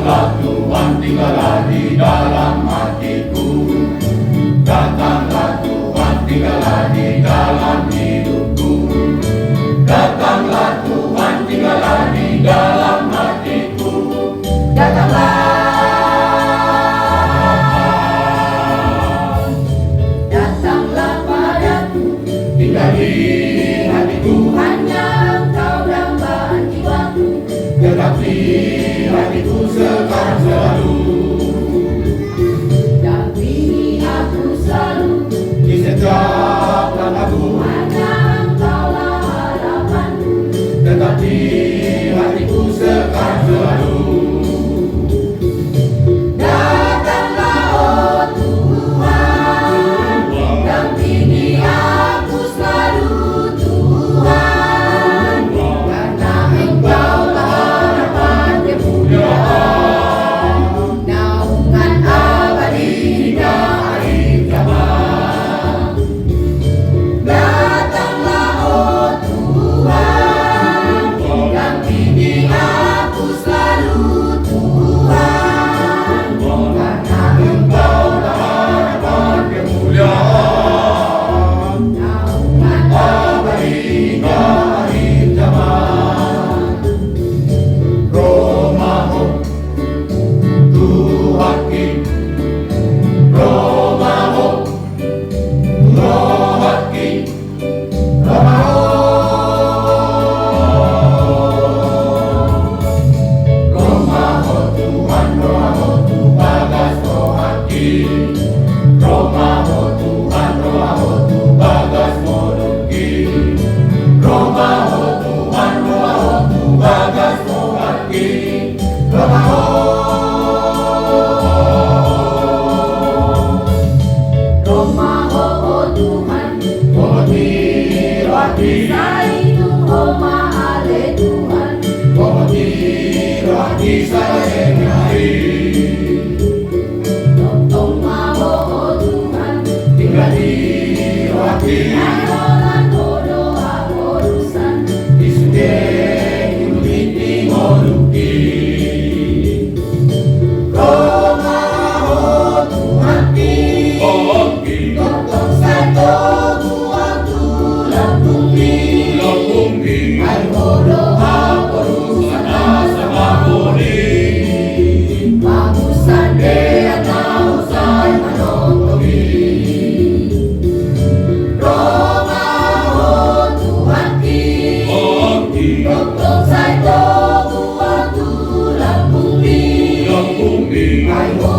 Datanglah Tuhan, tinggallah di dalam hatiku. Datanglah Tuhan, tinggallah di dalam hidupku. Datanglah Tuhan, tinggallah di dalam hatiku. Datanglah. Datanglah padaku, tinggal di hatiku. Hanya Engkau dambaan jiwaku. Tetap di hatiku sekarang selalu. Dampingi aku selalu di setiap langkahku. Hanya Engkaulah harapanku. Tetap di hatiku sekarang selalu. Datanglah oh Tuhan, dampingi aku selalu Tuhan. Karena Engkaulah harapan kemuliaan, naungan abadi hingga akhir zaman. Datanglah oh Tuhan, dampingi aku selalu Tuhan. Karena Engkaulah harapan kemuliaan, naungan abadi hingga akhir zaman. Romaho Tuhaki, Romaho Tuhaki, Romaho. Romaho Tuhan, Romaho Tubagas Rohaki. Romaho Tuhan, Romaho Tubagas Moduki. Romaho Tuhan, Romaho Tubagas Rohaki. Romaho. Romaho oh Tuhan, Rohati Rohati. Saitu Roma ale Tuhan, Rohati Rohati sayang-sayang. Tong maho oh Tuhan, tinggal di Rohati. Ayolah doa urusan isude kuliti moduki. Romaho Tuhan ki, tong satu buang tulang bumi. Ayo doa urusan sama budi. Bagusan dia tahu saya menontomi. Romaho Tuhan ki, tong satu buang tulang bumi. Ayo